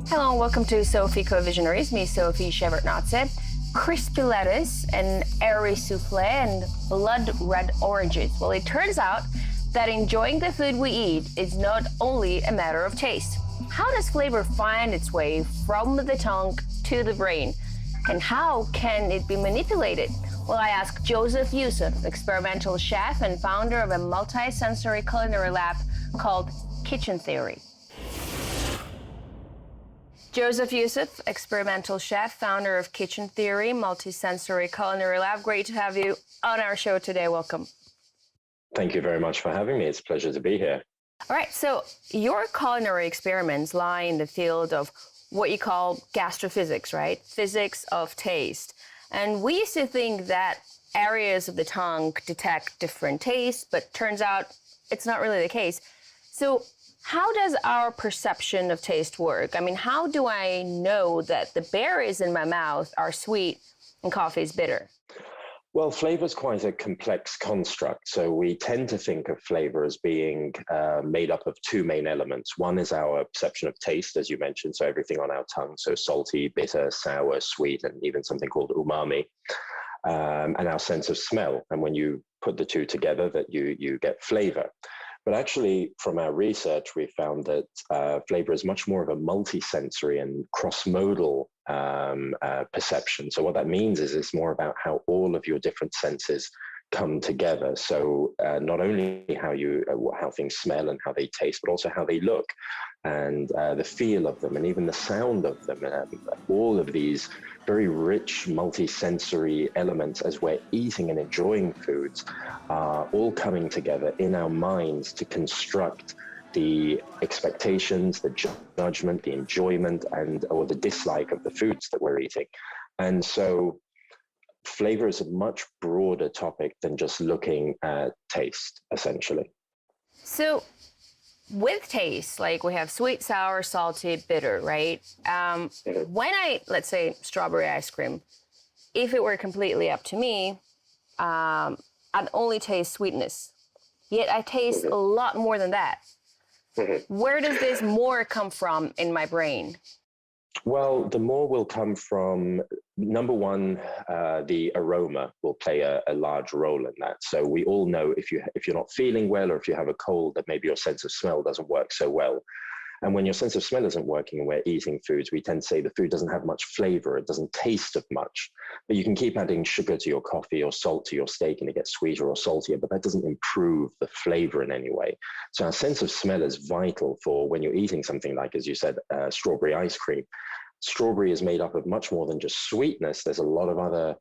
Hello and welcome to Sophieco Visionaries. Me, Sophie Shevardnadze. Crispy lettuce, an airy souffle, and blood red oranges. Well, it turns out that enjoying the food we eat is not only a matter of taste. How does flavor find its way from the tongue to the brain? And how can it be manipulated? Well, I asked Jozef Youssef, experimental chef and founder of a multi-sensory culinary lab called Kitchen Theory. Jozef Youssef, experimental chef, founder of Kitchen Theory, multi-sensory culinary lab. Great to have you on our show today. Welcome. Thank you very much for having me. It's a pleasure to be here. All right, so your culinary experiments lie in the field of what you call gastrophysics, right? Physics of taste. And we used to think that areas of the tongue detect different tastes, but turns out it's not really the case. So how does our perception of taste work? I mean, how do I know that the berries in my mouth are sweet and coffee is bitter? Well, flavor is quite a complex construct. So we tend to think of flavor as being made up of two main elements. One is our perception of taste, as you mentioned, so everything on our tongue, so salty, bitter, sour, sweet, and even something called umami, and our sense of smell. And when you put the two together, that you get flavor. But actually, from our research, we found that flavor is much more of a multisensory and cross-modal perception. So what that means is it's more about how all of your different senses come together. So not only how things smell and how they taste, but also how they look and the feel of them and even the sound of them. All of these very rich multi-sensory elements as we're eating and enjoying foods are all coming together in our minds to construct the expectations, the judgment, the enjoyment, or the dislike of the foods that we're eating. And so flavor is a much broader topic than just looking at taste, essentially. So with taste, like we have sweet, sour, salty, bitter, right? When let's say strawberry ice cream, if it were completely up to me, I'd only taste sweetness. Yet I taste a lot more than that. Where does this more come from in my brain? Well, the more will come from, number one, the aroma will play a large role in that. So we all know if you're not feeling well or if you have a cold, that maybe your sense of smell doesn't work so well. And when your sense of smell isn't working and we're eating foods, we tend to say the food doesn't have much flavor, it doesn't taste of much. But you can keep adding sugar to your coffee or salt to your steak and it gets sweeter or saltier, but that doesn't improve the flavor in any way. So our sense of smell is vital for when you're eating something like, as you said, strawberry ice cream. Strawberry is made up of much more than just sweetness. There's a lot of other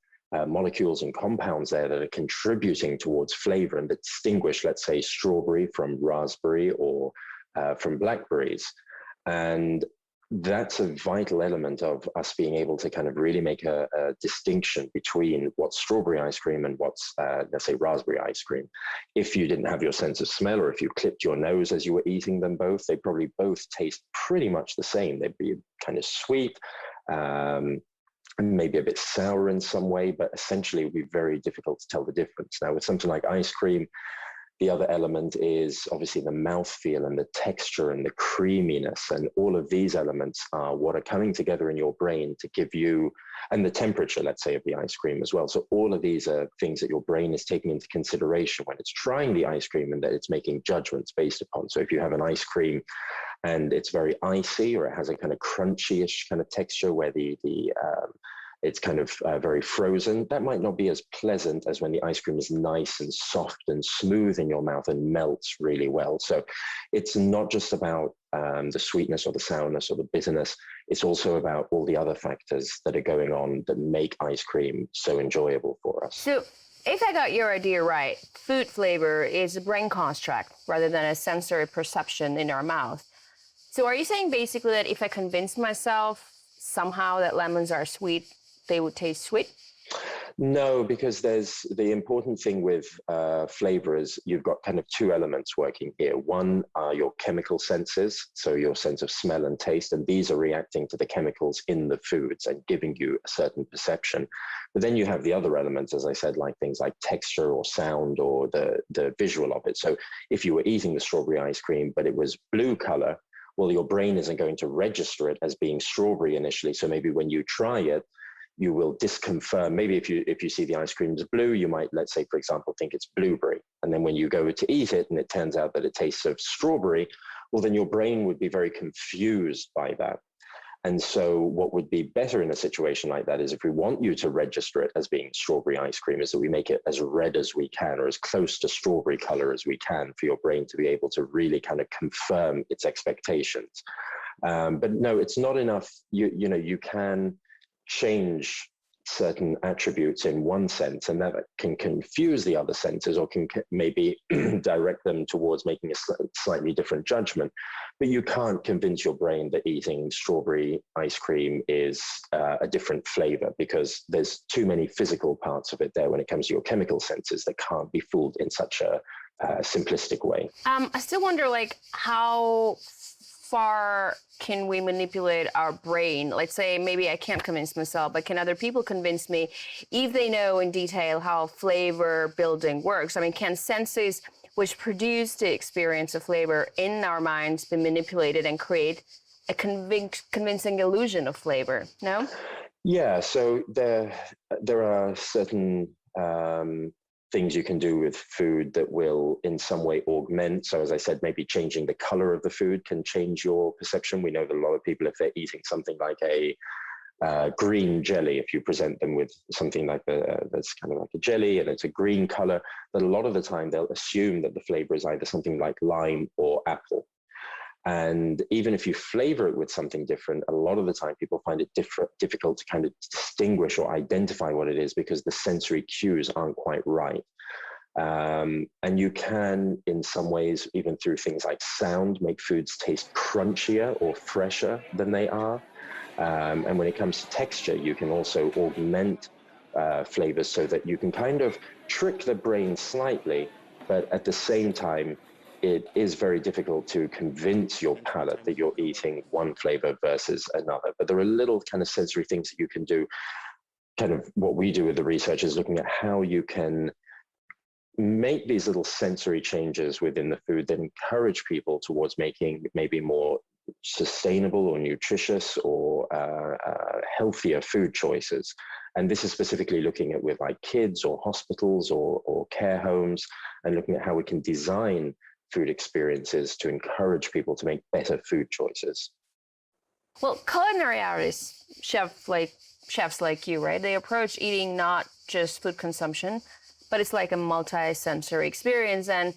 molecules and compounds there that are contributing towards flavor and that distinguish, let's say, strawberry from raspberry or from blackberries. And that's a vital element of us being able to kind of really make a distinction between what's strawberry ice cream and what's, let's say, raspberry ice cream. If you didn't have your sense of smell or if you clipped your nose as you were eating them both, they'd probably both taste pretty much the same. They'd be kind of sweet, maybe a bit sour in some way, but essentially it would be very difficult to tell the difference. Now, with something like ice cream, the other element is obviously the mouthfeel and the texture and the creaminess, and all of these elements are what are coming together in your brain to give you, and the temperature, let's say, of the ice cream as well. So all of these are things that your brain is taking into consideration when it's trying the ice cream and that it's making judgments based upon. So if you have an ice cream and it's very icy or it has a kind of crunchy-ish kind of texture where it's kind of very frozen, that might not be as pleasant as when the ice cream is nice and soft and smooth in your mouth and melts really well. So it's not just about the sweetness or the sourness or the bitterness. It's also about all the other factors that are going on that make ice cream so enjoyable for us. So if I got your idea right, food flavor is a brain construct rather than a sensory perception in our mouth. So are you saying basically that if I convince myself somehow that lemons are sweet, they would taste sweet? No, because there's the important thing with flavor is you've got kind of two elements working here. One are your chemical senses, so your sense of smell and taste, and these are reacting to the chemicals in the foods and giving you a certain perception. But then you have the other elements, as I said, like things like texture or sound or the visual of it. So if you were eating the strawberry ice cream, but it was blue color, well, your brain isn't going to register it as being strawberry initially. So maybe when you try it, you will disconfirm. Maybe if you see the ice cream is blue, you might, let's say, for example, think it's blueberry. And then when you go to eat it and it turns out that it tastes of strawberry, well, then your brain would be very confused by that. And so what would be better in a situation like that is if we want you to register it as being strawberry ice cream, is that we make it as red as we can or as close to strawberry color as we can for your brain to be able to really kind of confirm its expectations. But no, it's not enough. You can change certain attributes in one sense, and that can confuse the other senses or can maybe direct them towards making a slightly different judgment. But you can't convince your brain that eating strawberry ice cream is a different flavor, because there's too many physical parts of it there when it comes to your chemical senses that can't be fooled in such a simplistic way. I still wonder, like, how far can we manipulate our brain? Let's say maybe I can't convince myself, but can other people convince me if they know in detail how flavor building works? I mean, can senses which produce the experience of flavor in our minds be manipulated and create a convincing illusion of flavor? No? Yeah, so there are certain things you can do with food that will in some way augment. So as I said, maybe changing the color of the food can change your perception. We know that a lot of people, if they're eating something like a green jelly, if you present them with something like that's kind of like a jelly and it's a green color, that a lot of the time they'll assume that the flavor is either something like lime or apple. And even if you flavor it with something different, a lot of the time people find it difficult to kind of distinguish or identify what it is because the sensory cues aren't quite right. And you can, in some ways, even through things like sound, make foods taste crunchier or fresher than they are. And when it comes to texture, you can also augment flavors so that you can kind of trick the brain slightly, but at the same time, it is very difficult to convince your palate that you're eating one flavor versus another. But there are little kind of sensory things that you can do. Kind of what we do with the research is looking at how you can make these little sensory changes within the food that encourage people towards making maybe more sustainable or nutritious or healthier food choices. And this is specifically looking at with like kids or hospitals or care homes, and looking at how we can design food experiences to encourage people to make better food choices. Well, culinary artists, chefs like you, right? They approach eating not just food consumption, but it's like a multi-sensory experience. And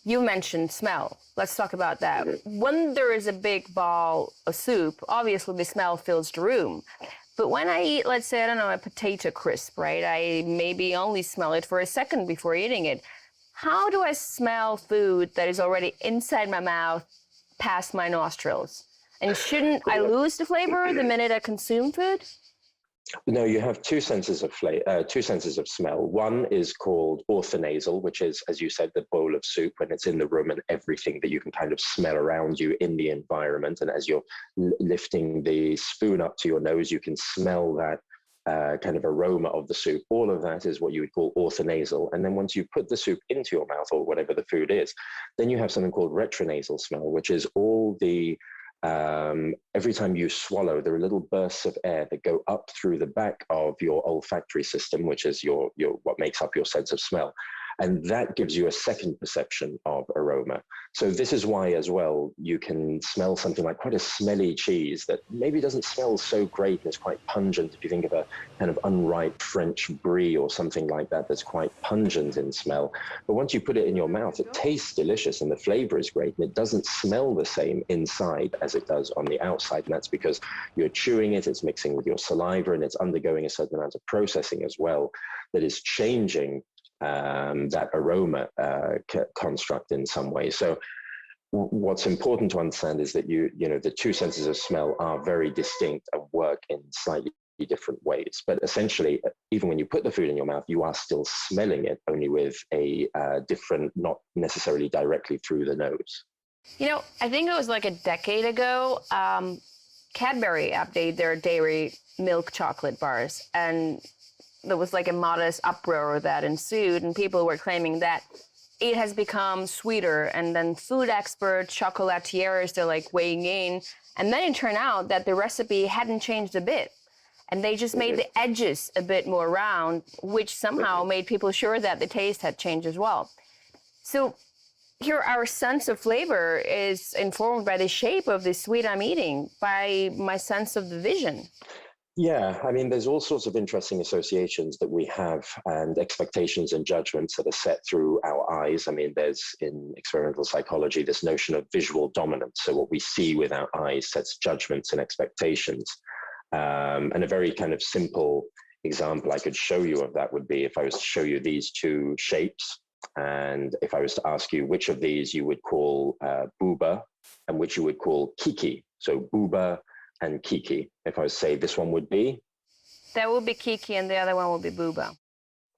you mentioned smell. Let's talk about that. When there is a big bowl of soup, obviously the smell fills the room. But when I eat, let's say, I don't know, a potato crisp, right? I maybe only smell it for a second before eating it. How do I smell food that is already inside my mouth past my nostrils? And shouldn't I lose the flavor the minute I consume food? No, you have two senses of smell. One is called orthonasal, which is, as you said, the bowl of soup when it's in the room and everything that you can kind of smell around you in the environment. And as you're lifting the spoon up to your nose, you can smell that kind of aroma of the soup. All of that is what you would call orthonasal. And then once you put the soup into your mouth or whatever the food is, then you have something called retronasal smell, which is all the every time you swallow, there are little bursts of air that go up through the back of your olfactory system, which is your what makes up your sense of smell. And that gives you a second perception of aroma. So this is why as well, you can smell something like quite a smelly cheese that maybe doesn't smell so great and it's quite pungent. If you think of a kind of unripe French brie or something like that, that's quite pungent in smell. But once you put it in your mouth, it tastes delicious and the flavor is great. And it doesn't smell the same inside as it does on the outside. And that's because you're chewing it, it's mixing with your saliva, and it's undergoing a certain amount of processing as well that is changing that aroma construct in some way. So what's important to understand is that the two senses of smell are very distinct and work in slightly different ways. But essentially, even when you put the food in your mouth, you are still smelling it, only with a different, not necessarily directly through the nose. I think it was like a decade ago, Cadbury updated their dairy milk chocolate bars, and there was like a modest uproar that ensued, and people were claiming that it has become sweeter, and then food experts, chocolatiers, they're like weighing in, and then it turned out that the recipe hadn't changed a bit, and they just made the edges a bit more round, which somehow made people sure that the taste had changed as well. So here our sense of flavor is informed by the shape of the sweet I'm eating, by my sense of the vision. Yeah, I mean, there's all sorts of interesting associations that we have and expectations and judgments that are set through our eyes. I mean, there's in experimental psychology this notion of visual dominance. So what we see with our eyes sets judgments and expectations. And a very kind of simple example I could show you of that would be if I was to show you these two shapes, and if I was to ask you which of these you would call booba and which you would call kiki. So booba and kiki. If I was to say this one would be? That would be kiki and the other one would be booba.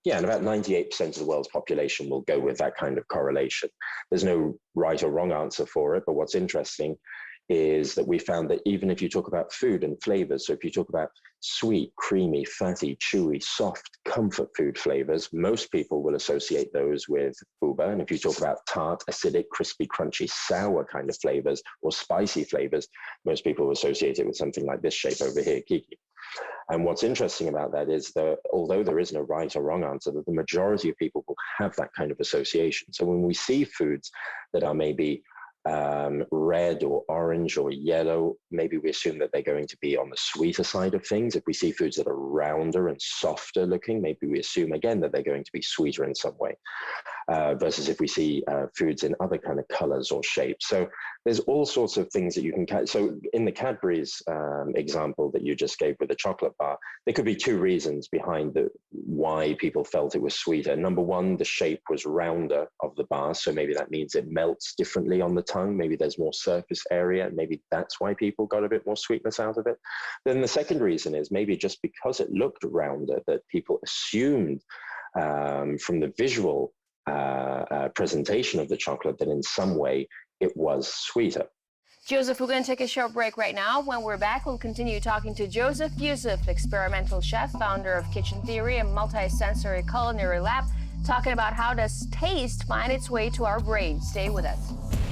Yeah, and about 98% of the world's population will go with that kind of correlation. There's no right or wrong answer for it, but what's interesting is that we found that even if you talk about food and flavors, so if you talk about sweet, creamy, fatty, chewy, soft, comfort food flavors, most people will associate those with booba. And if you talk about tart, acidic, crispy, crunchy, sour kind of flavors or spicy flavors, most people will associate it with something like this shape over here, kiki. And what's interesting about that is that although there is no right or wrong answer, that the majority of people will have that kind of association. So when we see foods that are maybe red or orange or yellow, maybe we assume that they're going to be on the sweeter side of things. If we see foods that are rounder and softer looking, maybe we assume again that they're going to be sweeter in some way, versus if we see foods in other kind of colors or shapes. So there's all sorts of things that you can. So in the Cadbury's example that you just gave with the chocolate bar, there could be two reasons behind why people felt it was sweeter. Number one, the shape was rounder of the bar, so maybe that means it melts differently on the tongue. Maybe there's more surface area. Maybe that's why people got a bit more sweetness out of it. Then the second reason is maybe just because it looked rounder, that people assumed from the visual presentation of the chocolate that in some way it was sweeter. Jozef, we're going to take a short break right now. When we're back, we'll continue talking to Jozef Youssef, experimental chef, founder of Kitchen Theory, a multi-sensory culinary lab, talking about how does taste find its way to our brain. Stay with us.